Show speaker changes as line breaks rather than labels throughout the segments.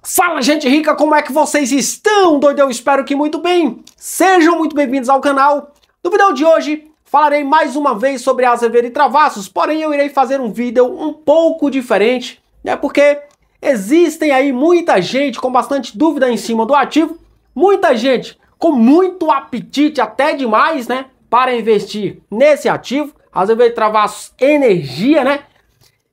Fala, gente rica, como é que vocês estão? Doido, eu espero que muito bem. Sejam muito bem-vindos ao canal. No vídeo de hoje, falarei mais uma vez sobre Azevedo e Travassos, porém eu irei fazer um vídeo um pouco diferente, né? Porque existem aí muita gente com bastante dúvida em cima do ativo, muita gente com muito apetite, até demais, né? Para investir nesse ativo, Azevedo e Travassos Energia, né?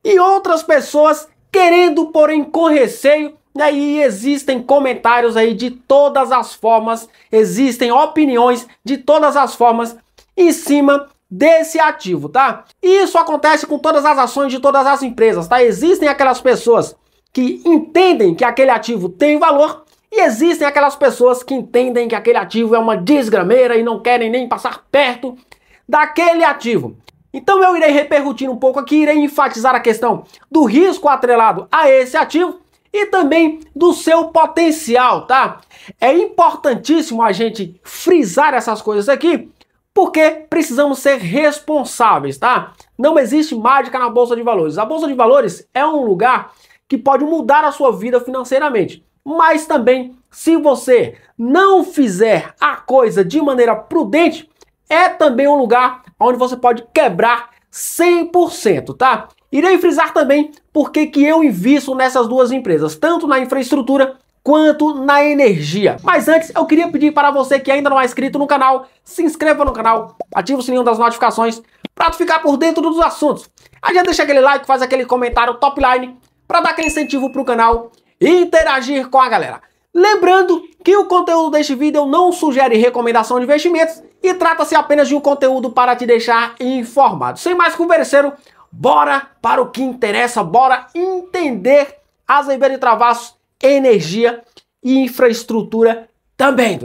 E outras pessoas querendo, porém com receio. E aí existem comentários aí de todas as formas, existem opiniões de todas as formas em cima desse ativo, tá? E isso acontece com todas as ações de todas as empresas, tá? Existem aquelas pessoas que entendem que aquele ativo tem valor e existem aquelas pessoas que entendem que aquele ativo é uma desgrameira e não querem nem passar perto daquele ativo. Então eu irei repercutir um pouco aqui, irei enfatizar a questão do risco atrelado a esse ativo e também do seu potencial, tá? É importantíssimo a gente frisar essas coisas aqui, porque precisamos ser responsáveis, tá? Não existe mágica na Bolsa de Valores. A Bolsa de Valores é um lugar que pode mudar a sua vida financeiramente, mas também, se você não fizer a coisa de maneira prudente, é também um lugar onde você pode quebrar 100%, tá? Irei frisar também porque que eu invisto nessas duas empresas, tanto na infraestrutura quanto na energia. Mas antes, eu queria pedir para você que ainda não é inscrito no canal, se inscreva no canal, ative o sininho das notificações para ficar por dentro dos assuntos. Aí já deixa aquele like, faz aquele comentário top line para dar aquele incentivo para o canal e interagir com a galera. Lembrando que o conteúdo deste vídeo não sugere recomendação de investimentos e trata-se apenas de um conteúdo para te deixar informado. Sem mais converseiro, bora para o que interessa, bora entender Azevedo e Travassos, energia e infraestrutura também.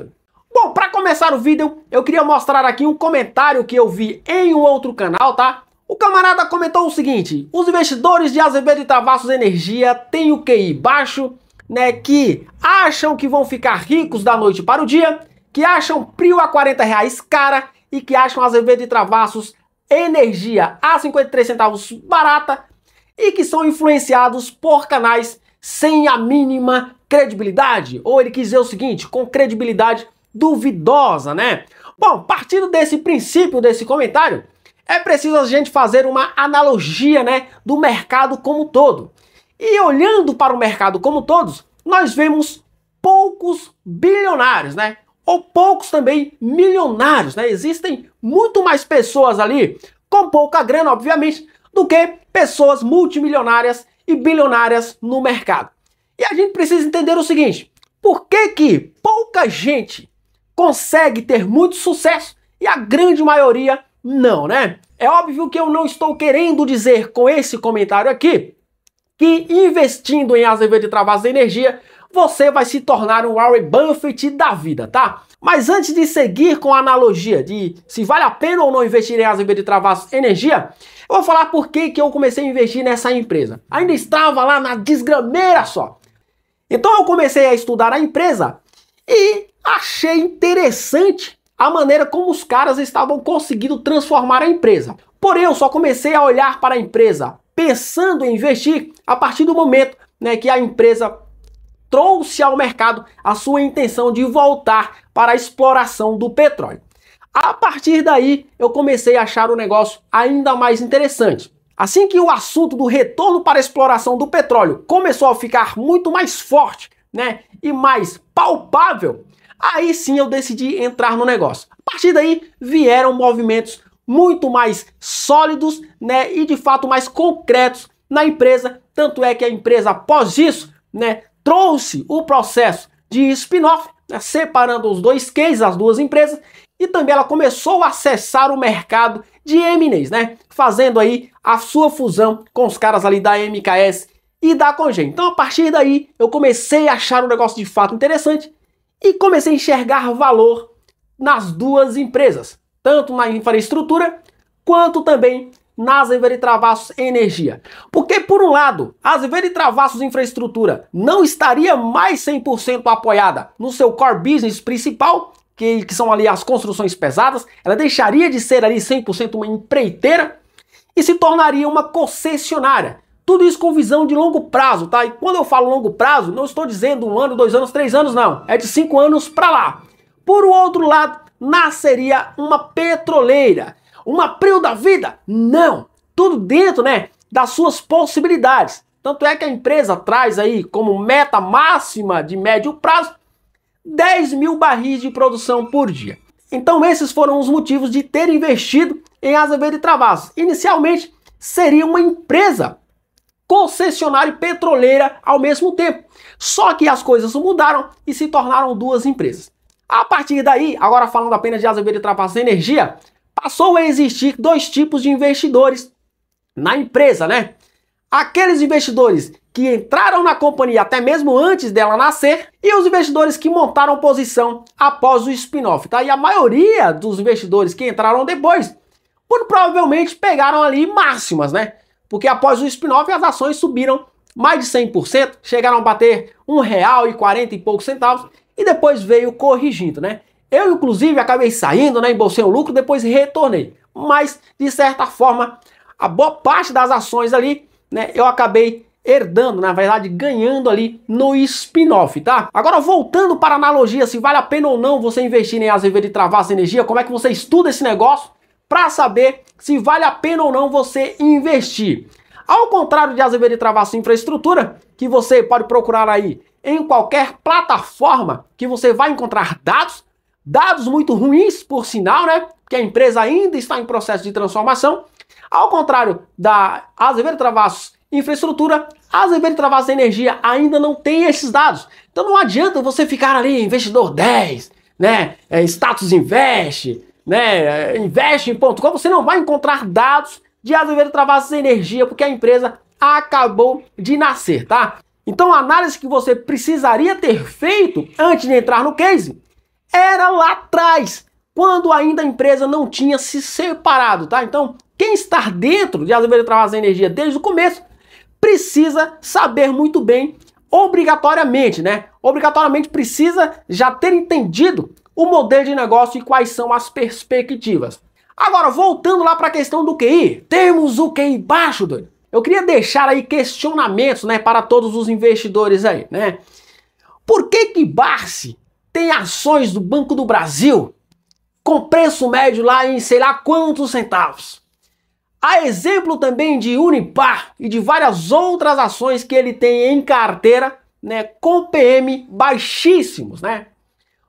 Bom, para começar o vídeo, eu queria mostrar aqui um comentário que eu vi em um outro canal, tá? O camarada comentou o seguinte: os investidores de Azevedo e Travassos Energia têm o QI baixo, né, que acham que vão ficar ricos da noite para o dia, que acham Prio a R$40 cara e que acham Azevedo e Travassos Energia a 53 centavos barata e que são influenciados por canais sem a mínima credibilidade. Ou ele quis dizer o seguinte, com credibilidade duvidosa, né? Bom, partindo desse princípio, desse comentário, é preciso a gente fazer uma analogia, né, do mercado como um todo. E olhando para o mercado como todos, nós vemos poucos bilionários, né? Ou poucos também milionários, né? Existem muito mais pessoas ali com pouca grana, obviamente, do que pessoas multimilionárias e bilionárias no mercado. E a gente precisa entender o seguinte: por que que pouca gente consegue ter muito sucesso e a grande maioria não, né? É óbvio que eu não estou querendo dizer com esse comentário aqui que investindo em Azevedo e Travassos Energia você vai se tornar um Warren Buffett da vida, tá? Mas antes de seguir com a analogia de se vale a pena ou não investir em Azevedo e Travassos Energia, eu vou falar por que que eu comecei a investir nessa empresa. Ainda estava lá na desgrameira só. Então eu comecei a estudar a empresa e achei interessante a maneira como os caras estavam conseguindo transformar a empresa. Porém, eu só comecei a olhar para a empresa pensando em investir a partir do momento, né, que a empresa trouxe ao mercado a sua intenção de voltar para a exploração do petróleo. A partir daí, eu comecei a achar o negócio ainda mais interessante. Assim que o assunto do retorno para a exploração do petróleo começou a ficar muito mais forte, né, e mais palpável, aí sim eu decidi entrar no negócio. A partir daí, vieram movimentos muito mais sólidos, né, e de fato mais concretos na empresa. Tanto é que a empresa, após isso, né, trouxe o processo de spin-off, né, separando os dois cases, as duas empresas, e também ela começou a acessar o mercado de M&As, né, fazendo aí a sua fusão com os caras ali da MKS e da Congên. Então, a partir daí, eu comecei a achar um negócio de fato interessante e comecei a enxergar valor nas duas empresas, tanto na infraestrutura quanto também na Azevedo e Travassos Energia. Porque, por um lado, a Azevedo e Travassos Infraestrutura não estaria mais 100% apoiada no seu core business principal, que são ali as construções pesadas, ela deixaria de ser ali 100% uma empreiteira e se tornaria uma concessionária, Tudo isso com visão de longo prazo, tá? E quando eu falo longo prazo, não estou dizendo 1 ano, 2 anos, 3 anos, não. É de 5 anos para lá. Por outro lado, nasceria uma petroleira. Uma Prio da vida? Não. Tudo dentro, né, das suas possibilidades. Tanto é que a empresa traz aí como meta máxima de médio prazo 10 mil barris de produção por dia. Então esses foram os motivos de ter investido em Azevedo e Travassos. Inicialmente seria uma empresa concessionária e petroleira ao mesmo tempo. Só que as coisas mudaram e se tornaram 2 empresas. A partir daí, agora falando apenas de Azevedo e Travassos Energia, passou a existir 2 tipos de investidores na empresa, né? Aqueles investidores que entraram na companhia até mesmo antes dela nascer e os investidores que montaram posição após o spin-off, tá? E a maioria dos investidores que entraram depois, provavelmente pegaram ali máximas, né? Porque após o spin-off as ações subiram mais de 100%, chegaram a bater R$1,40 e poucos centavos e depois veio corrigindo, né? Eu, inclusive, acabei saindo, né? Embolsei um lucro, depois retornei. Mas, de certa forma, a boa parte das ações ali, né, eu acabei herdando, na verdade, ganhando ali no spin-off, tá? Agora, voltando para a analogia, se vale a pena ou não você investir em Azevedo e Travassos Energia, como é que você estuda esse negócio para saber se vale a pena ou não você investir. Ao contrário de Azevedo e Travassos Infraestrutura, que você pode procurar aí em qualquer plataforma que você vai encontrar dados muito ruins, por sinal, né? Que a empresa ainda está em processo de transformação. Ao contrário da Azevedo e Travassos Infraestrutura, a Azevedo e Travassos Energia ainda não tem esses dados. Então não adianta você ficar ali, investidor 10, né? Status Invest, né? Investe.com, você não vai encontrar dados de Azevedo e Travassos Energia, porque a empresa acabou de nascer, tá? Então a análise que você precisaria ter feito antes de entrar no case era lá atrás, quando ainda a empresa não tinha se separado, tá? Então, quem está dentro de Azevedo e Travassos Energia desde o começo precisa saber muito bem, obrigatoriamente, né? Obrigatoriamente precisa já ter entendido o modelo de negócio e quais são as perspectivas. Agora, voltando lá para a questão do QI, temos o QI baixo, doido. Eu queria deixar aí questionamentos, né, para todos os investidores aí, né? Por que Barsi tem ações do Banco do Brasil com preço médio lá em sei lá quantos centavos? Há exemplo também de Unipar e de várias outras ações que ele tem em carteira, né, com PM baixíssimos, né?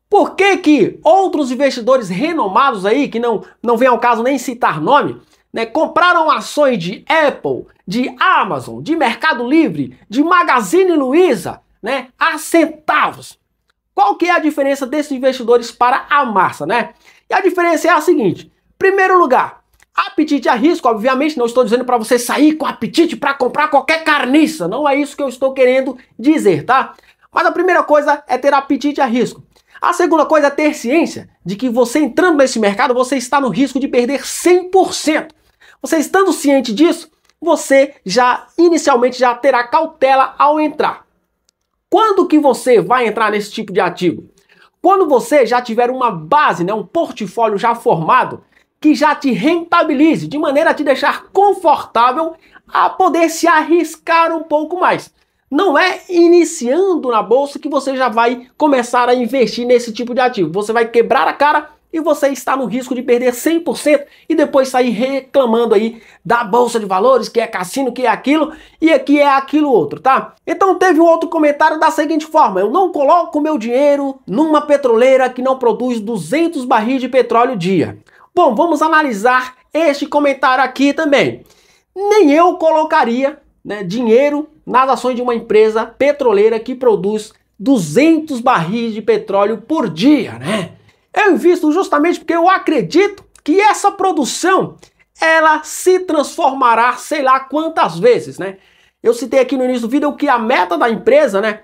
Por que outros investidores renomados aí, que não vem ao caso nem citar nome, né, compraram ações de Apple, de Amazon, de Mercado Livre, de Magazine Luiza, né, a centavos? Qual que é a diferença desses investidores para a massa, né? E a diferença é a seguinte: primeiro lugar, apetite a risco. Obviamente não estou dizendo para você sair com apetite para comprar qualquer carniça, não é isso que eu estou querendo dizer, tá? Mas a primeira coisa é ter apetite a risco. A segunda coisa é ter ciência de que você entrando nesse mercado, você está no risco de perder 100%. Você estando ciente disso, você inicialmente já terá cautela ao entrar. Quando que você vai entrar nesse tipo de ativo? Quando você já tiver uma base, né, um portfólio já formado, que já te rentabilize, de maneira a te deixar confortável a poder se arriscar um pouco mais. Não é iniciando na bolsa que você já vai começar a investir nesse tipo de ativo. Você vai quebrar a cara e você está no risco de perder 100% e depois sair reclamando aí da bolsa de valores, que é cassino, que é aquilo e aqui é aquilo outro, tá? Então teve um outro comentário da seguinte forma: eu não coloco meu dinheiro numa petroleira que não produz 200 barris de petróleo dia. Bom, vamos analisar este comentário aqui também. Nem eu colocaria, né, dinheiro nas ações de uma empresa petroleira que produz 200 barris de petróleo por dia, né? Eu invisto justamente porque eu acredito que essa produção, ela se transformará sei lá quantas vezes, né? Eu citei aqui no início do vídeo que a meta da empresa, né?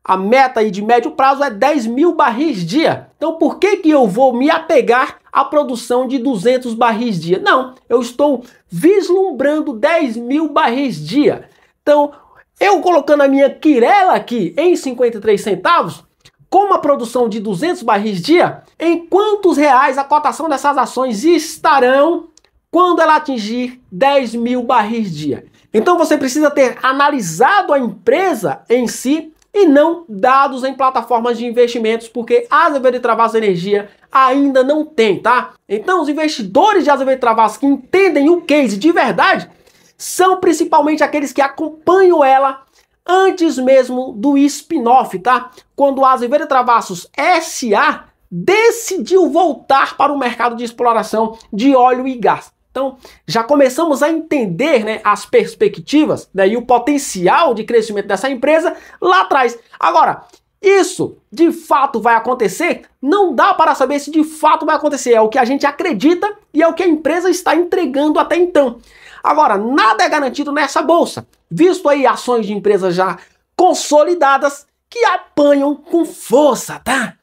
A meta aí de médio prazo é 10 mil barris dia. Então por que eu vou me apegar à produção de 200 barris dia? Não, eu estou vislumbrando 10 mil barris dia. Então, eu colocando a minha quirela aqui em 53 centavos, com uma produção de 200 barris dia, em quantos reais a cotação dessas ações estarão quando ela atingir 10 mil barris dia? Então você precisa ter analisado a empresa em si e não dados em plataformas de investimentos, porque a Azevedo e Travassos Energia ainda não tem, tá? Então os investidores de Azevedo e Travassos que entendem o case de verdade são principalmente aqueles que acompanham ela antes mesmo do spin-off, tá? Quando a Azevedo e Travassos SA decidiu voltar para o mercado de exploração de óleo e gás. Então, já começamos a entender, né, as perspectivas, né, e o potencial de crescimento dessa empresa lá atrás. Agora, isso de fato vai acontecer? Não dá para saber se de fato vai acontecer. É o que a gente acredita e é o que a empresa está entregando até então. Agora, nada é garantido nessa bolsa, visto aí ações de empresas já consolidadas que apanham com força, tá?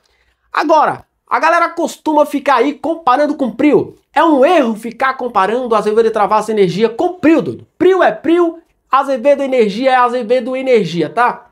Agora, a galera costuma ficar aí comparando com Prio. É um erro ficar comparando Azevedo e Travassos Energia com Prio, Dudu. Prio é Prio, Azevedo Energia é Azevedo Energia, tá?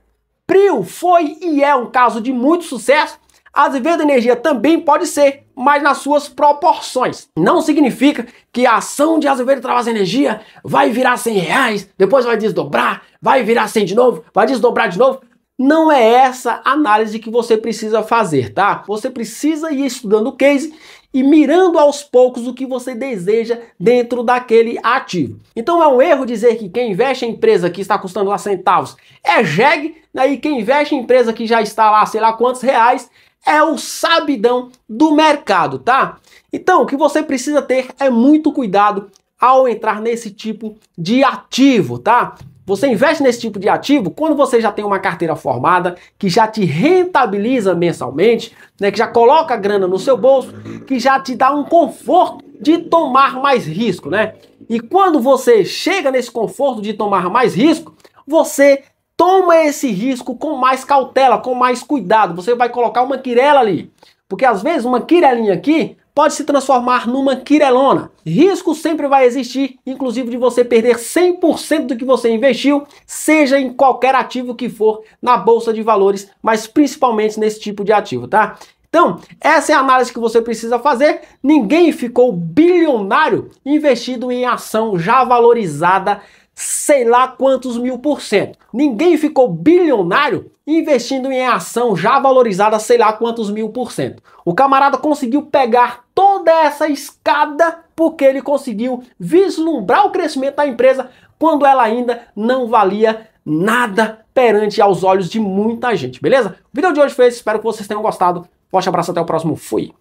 Prio foi e é um caso de muito sucesso. Azevedo Energia também pode ser, mas nas suas proporções. Não significa que a ação de Azevedo e Travassos Energia vai virar R$100, depois vai desdobrar, vai virar 100 de novo, vai desdobrar de novo. Não é essa análise que você precisa fazer, tá? Você precisa ir estudando o case e mirando aos poucos o que você deseja dentro daquele ativo. Então é um erro dizer que quem investe em empresa que está custando lá centavos é jegue, né? E quem investe em empresa que já está lá, sei lá quantos reais, é o sabidão do mercado, tá? Então o que você precisa ter é muito cuidado ao entrar nesse tipo de ativo, tá? Você investe nesse tipo de ativo quando você já tem uma carteira formada, que já te rentabiliza mensalmente, né, que já coloca grana no seu bolso, que já te dá um conforto de tomar mais risco, né? E quando você chega nesse conforto de tomar mais risco, você toma esse risco com mais cautela, com mais cuidado. Você vai colocar uma quirela ali, porque às vezes uma quirelinha aqui pode se transformar numa quirelona. Risco sempre vai existir, inclusive de você perder 100% do que você investiu, seja em qualquer ativo que for na bolsa de valores, mas principalmente nesse tipo de ativo, tá? Então, essa é a análise que você precisa fazer. Ninguém ficou bilionário investido em ação já valorizada sei lá quantos mil%. Ninguém ficou bilionário investindo em ação já valorizada sei lá quantos mil%. O camarada conseguiu pegar toda essa escada porque ele conseguiu vislumbrar o crescimento da empresa quando ela ainda não valia nada perante aos olhos de muita gente, beleza? O vídeo de hoje foi esse, espero que vocês tenham gostado. Forte abraço, até o próximo, fui!